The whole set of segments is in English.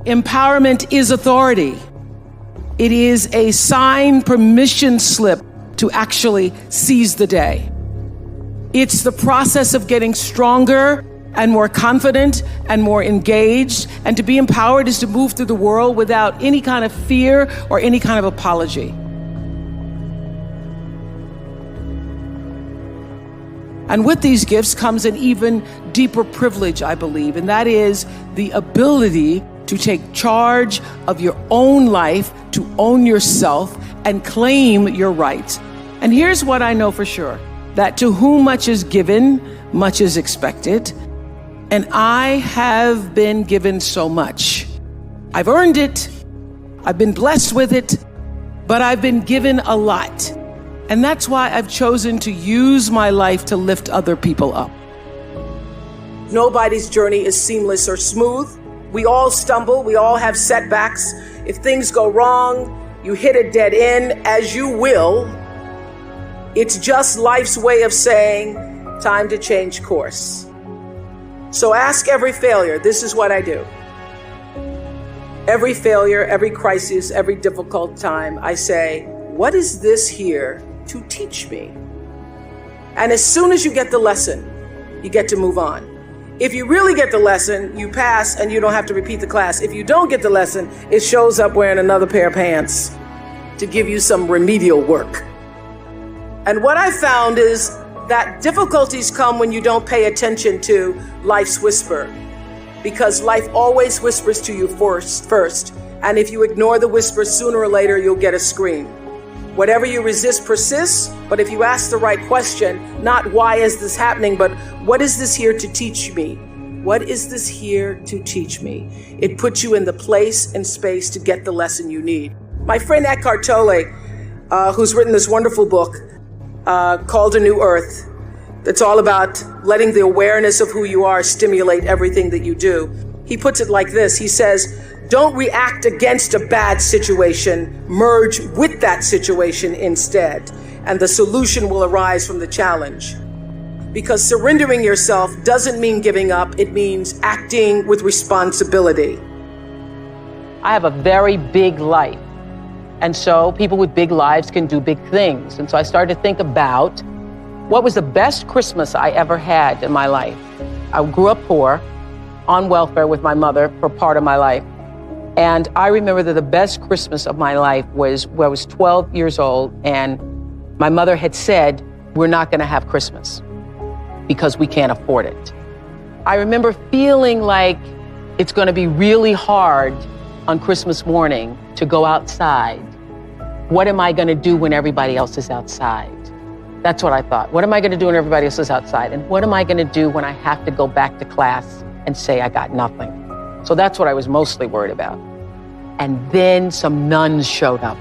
Empowerment is authority. It is a signed permission slip to actually seize the day. It's the process of getting stronger and more confident and more engaged. And to be empowered is to move through the world without any kind of fear or any kind of apology. And with these gifts comes an even deeper privilege, I believe, and that is the ability to take charge of your own life, to own yourself, and claim your rights. And here's what I know for sure, that to whom much is given, much is expected. And I have been given so much. I've earned it, I've been blessed with it, but I've been given a lot. And that's why I've chosen to use my life to lift other people up. Nobody's journey is seamless or smooth. We all stumble, we all have setbacks. If things go wrong, you hit a dead end, as you will. It's just life's way of saying, time to change course. So ask every failure, this is what I do. Every failure, every crisis, every difficult time, I say, what is this here to teach me? And as soon as you get the lesson, you get to move on. If you really get the lesson, you pass and you don't have to repeat the class. If you don't get the lesson, it shows up wearing another pair of pants to give you some remedial work. And what I found is that difficulties come when you don't pay attention to life's whisper, because life always whispers to you first. And if you ignore the whisper, sooner or later, you'll get a scream. Whatever you resist persists, but if you ask the right question, not why is this happening, but what is this here to teach me? What is this here to teach me? It puts you in the place and space to get the lesson you need. My friend Eckhart Tolle, who's written this wonderful book called A New Earth, that's all about letting the awareness of who you are stimulate everything that you do. He puts it like this. He says, don't react against a bad situation, merge with that situation instead, and the solution will arise from the challenge. Because surrendering yourself doesn't mean giving up, it means acting with responsibility. I have a very big life, and so people with big lives can do big things. And so I started to think about what was the best Christmas I ever had in my life. I grew up poor, on welfare with my mother for part of my life. And I remember that the best Christmas of my life was when I was 12 years old, and my mother had said, we're not gonna have Christmas because we can't afford it. I remember feeling like it's gonna be really hard on Christmas morning to go outside. What am I gonna do when everybody else is outside? That's what I thought. What am I gonna do when everybody else is outside? And what am I gonna do when I have to go back to class and say I got nothing? So that's what I was mostly worried about. And then some nuns showed up.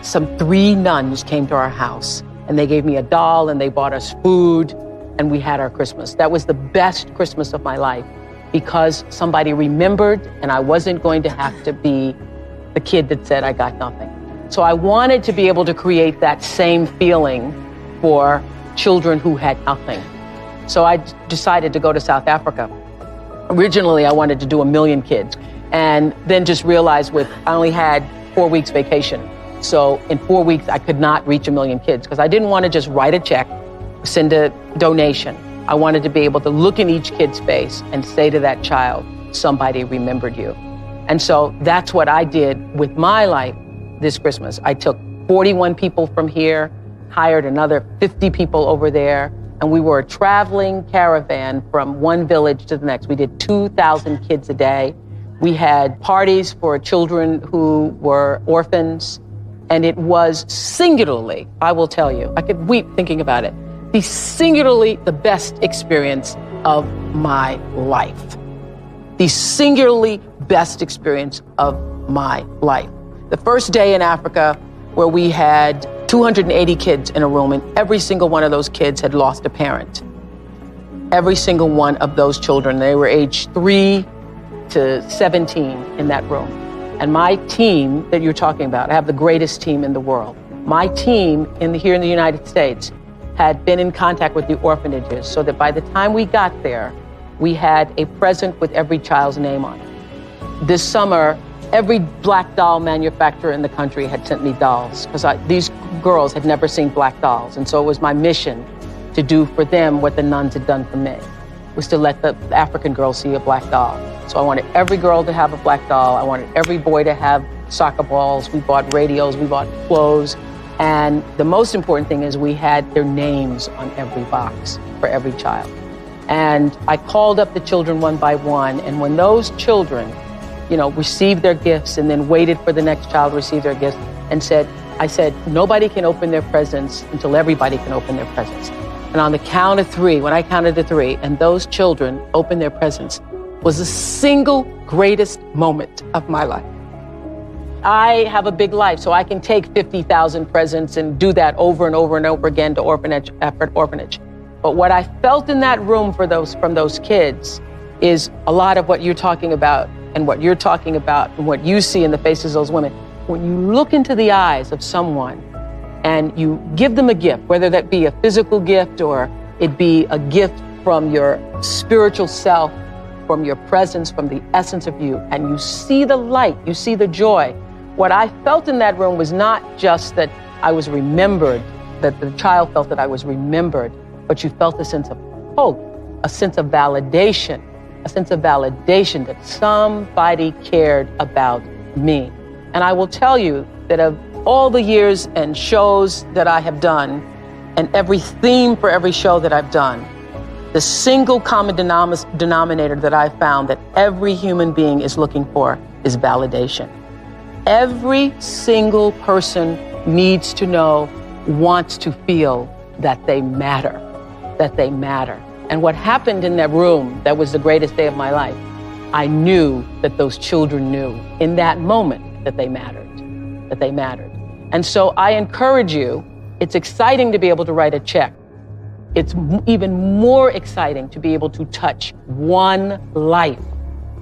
3 nuns came to our house, and they gave me a doll and they bought us food, and we had our Christmas. That was the best Christmas of my life because somebody remembered, and I wasn't going to have to be the kid that said I got nothing. So I wanted to be able to create that same feeling for children who had nothing. So I decided to go to South Africa. Originally, I wanted to do 1 million kids, and then just realized I only had 4 weeks vacation. So in 4 weeks, I could not reach 1 million kids because I didn't want to just write a check, send a donation. I wanted to be able to look in each kid's face and say to that child, somebody remembered you. And so that's what I did with my life this Christmas. I took 41 people from here, hired another 50 people over there, and we were a traveling caravan from one village to the next. We did 2,000 kids a day. We had parties for children who were orphans, and it was singularly, I will tell you, I could weep thinking about it, the best experience of my life. The singularly best experience of my life. The first day in Africa where we had 280 kids in a room, and every single one of those kids had lost a parent. Every single one of those children, they were aged 3 to 17 in that room. And my team that you're talking about, I have the greatest team in the world. My team here in the United States had been in contact with the orphanages so that by the time we got there, we had a present with every child's name on it. this summer, every black doll manufacturer in the country had sent me dolls because these girls had never seen black dolls. And so it was my mission to do for them what the nuns had done for me, was to let the African girls see a black doll. So I wanted every girl to have a black doll. I wanted every boy to have soccer balls. We bought radios, we bought clothes. And the most important thing is we had their names on every box for every child. And I called up the children one by one. And when those children, received their gifts and then waited for the next child to receive their gifts and I said, nobody can open their presents until everybody can open their presents. And on the count of three, when I counted to three, and those children opened their presents, was the single greatest moment of my life. I have a big life, so I can take 50,000 presents and do that over and over and over again to orphanage after orphanage. But what I felt in that room from those kids is a lot of what you're talking about and what you're talking about and what you see in the faces of those women. When you look into the eyes of someone and you give them a gift, whether that be a physical gift or it be a gift from your spiritual self, from your presence, from the essence of you, and you see the light, you see the joy. What I felt in that room was not just that I was remembered, that the child felt that I was remembered, but you felt a sense of hope, a sense of validation, that somebody cared about me. And I will tell you that of all the years and shows that I have done, and every theme for every show that I've done, the single common denominator that I found that every human being is looking for is validation. Every single person needs to know, wants to feel that they matter, And what happened in that room, that was the greatest day of my life, I knew that those children knew in that moment that they mattered. And so I encourage you, it's exciting to be able to write a check. It's even more exciting to be able to touch one life,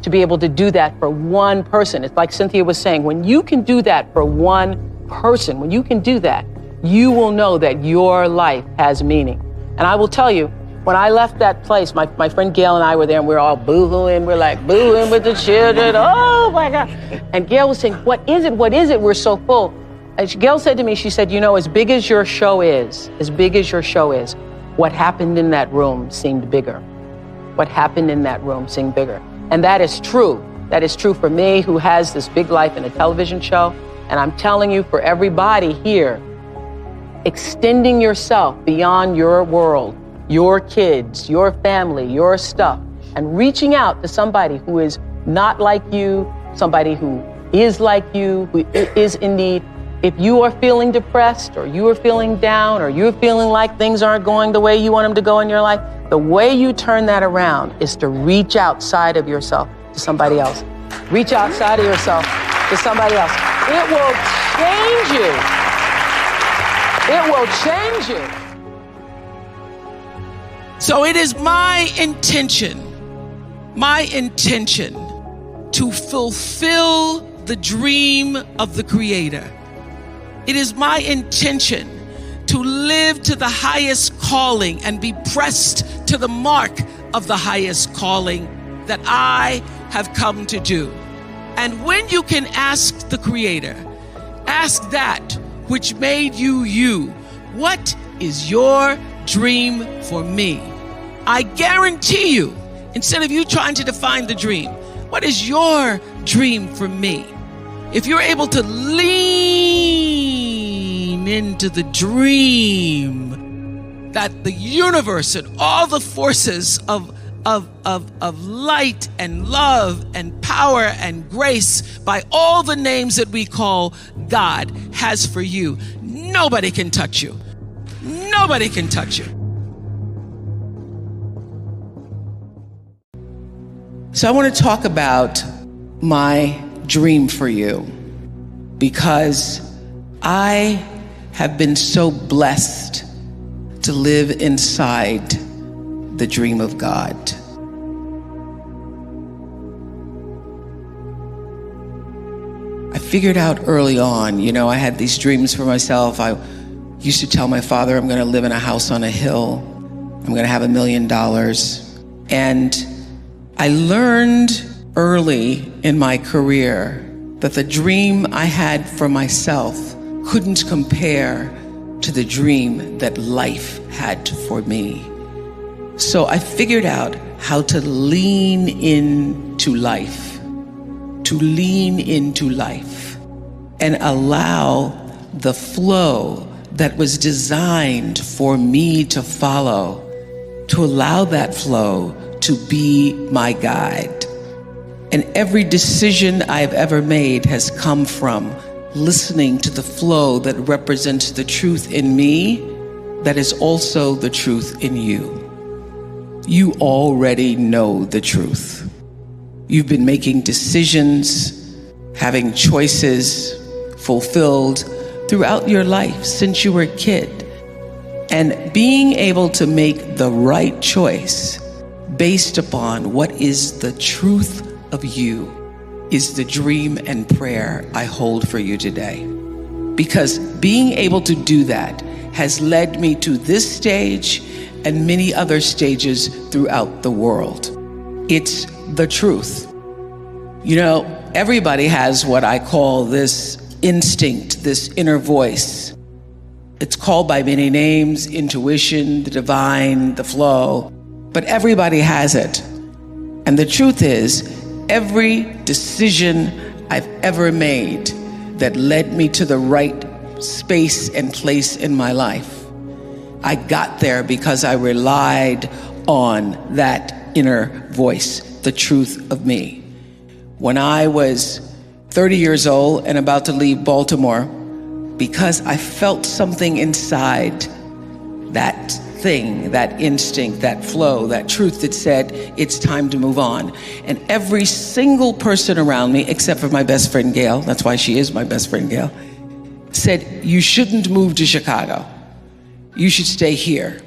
to be able to do that for one person. It's like Cynthia was saying, when you can do that for one person, when you can do that, you will know that your life has meaning. And I will tell you, when I left that place, my friend Gail and I were there and we were all boo-hooing. We're like boo-hooing with the children. Oh my God. And Gail was saying, what is it? We're so full. And Gail said to me, she said, as big as your show is, what happened in that room seemed bigger. And that is true. That is true for me, who has this big life in a television show. And I'm telling you, for everybody here, extending yourself beyond your world, your kids, your family, your stuff, and reaching out to somebody who is not like you, somebody who is like you, who is in need. If you are feeling depressed, or you are feeling down, or you're feeling like things aren't going the way you want them to go in your life, the way you turn that around is to reach outside of yourself to somebody else. Reach outside of yourself to somebody else. It will change you. So it is my intention to fulfill the dream of the Creator. It is my intention to live to the highest calling and be pressed to the mark of the highest calling that I have come to do. And when you can ask the Creator, ask that which made you you, what is your dream for me? I guarantee you, instead of you trying to define the dream, what is your dream for me? If you're able to lean into the dream that the universe and all the forces of light and love and power and grace, by all the names that we call God, has for you, nobody can touch you. Nobody can touch you. So I want to talk about my dream for you, because I have been so blessed to live inside the dream of God. I figured out early on, I had these dreams for myself. I used to tell my father, I'm going to live in a house on a hill. I'm going to have $1 million. And I learned early in my career that the dream I had for myself couldn't compare to the dream that life had for me. So I figured out how to lean into life, and allow the flow that was designed for me to follow, to allow that flow to be my guide. And every decision I've ever made has come from listening to the flow that represents the truth in me that is also the truth in you. You already know the truth. You've been making decisions, having choices fulfilled throughout your life since you were a kid. And being able to make the right choice based upon what is the truth of you is the dream and prayer I hold for you today. Because being able to do that has led me to this stage and many other stages throughout the world. It's the truth. You know, everybody has what I call this instinct, this inner voice. It's called by many names: intuition, the divine, the flow, but everybody has it. And the truth is, every decision I've ever made that led me to the right space and place in my life, I got there because I relied on that inner voice, the truth of me. When I was 30 years old and about to leave Baltimore, because I felt something inside, that thing, that instinct, that flow, that truth that said, it's time to move on. And every single person around me, except for my best friend Gail, that's why she is my best friend Gail, said, you shouldn't move to Chicago. You should stay here.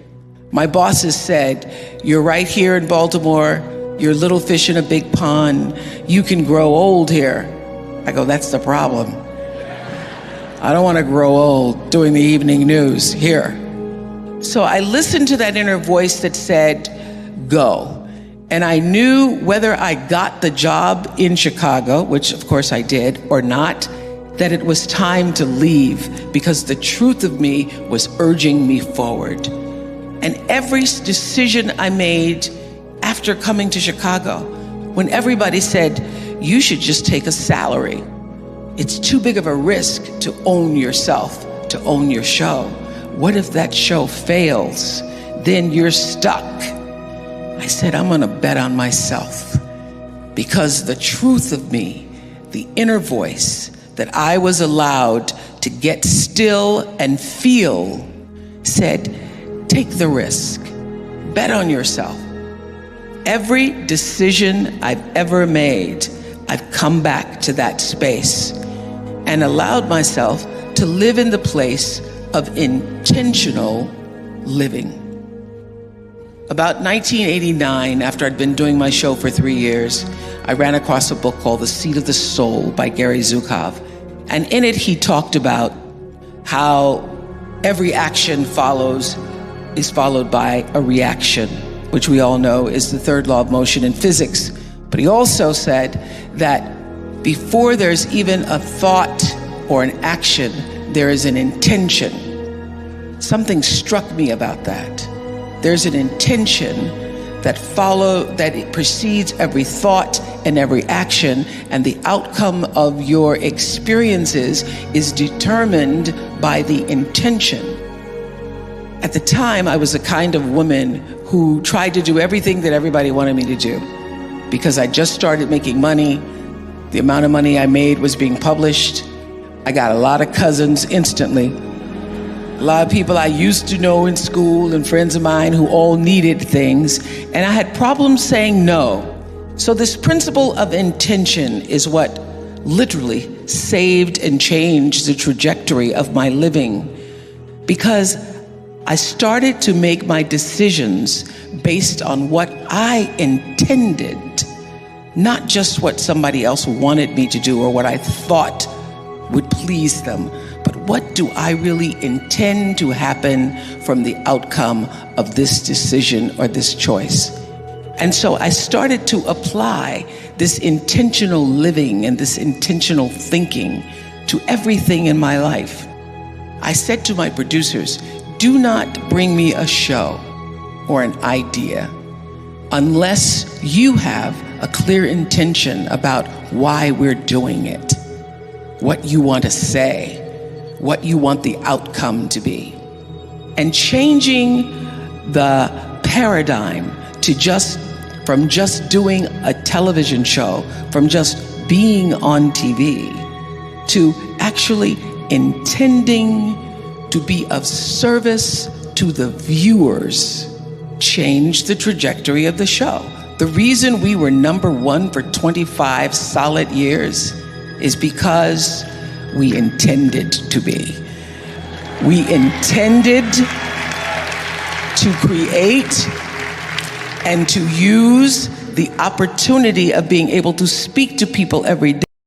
My bosses said, you're right here in Baltimore. You're a little fish in a big pond. You can grow old here. I go, that's the problem. I don't want to grow old doing the evening news here. So I listened to that inner voice that said, go. And I knew whether I got the job in Chicago, which of course I did, or not, that it was time to leave because the truth of me was urging me forward. And every decision I made after coming to Chicago, when everybody said, you should just take a salary. It's too big of a risk to own yourself, to own your show. What if that show fails? Then you're stuck. I said, I'm gonna bet on myself, because the truth of me, the inner voice that I was allowed to get still and feel, said, take the risk, bet on yourself. Every decision I've ever made, I've come back to that space and allowed myself to live in the place of intentional living. About 1989, after I'd been doing my show for 3 years, I ran across a book called The Seat of the Soul by Gary Zukav. And in it, he talked about how every action is followed by a reaction, which we all know is the third law of motion in physics. But he also said that before there's even a thought or an action, there is an intention. Something struck me about that. There's an intention that it precedes every thought and every action, and the outcome of your experiences is determined by the intention. At the time, I was the kind of woman who tried to do everything that everybody wanted me to do, because I just started making money. The amount of money I made was being published. I got a lot of cousins instantly. A lot of people I used to know in school and friends of mine who all needed things, and I had problems saying no. So this principle of intention is what literally saved and changed the trajectory of my living, because I started to make my decisions based on what I intended, not just what somebody else wanted me to do or what I thought would please them, but what do I really intend to happen from the outcome of this decision or this choice? And so I started to apply this intentional living and this intentional thinking to everything in my life. I said to my producers, do not bring me a show or an idea unless you have a clear intention about why we're doing it, what you want to say, what you want the outcome to be. And changing the paradigm to from just doing a television show, from just being on TV, to actually intending to be of service to the viewers, changed the trajectory of the show. The reason we were #1 for 25 solid years is because we intended to be. We intended to create and to use the opportunity of being able to speak to people every day.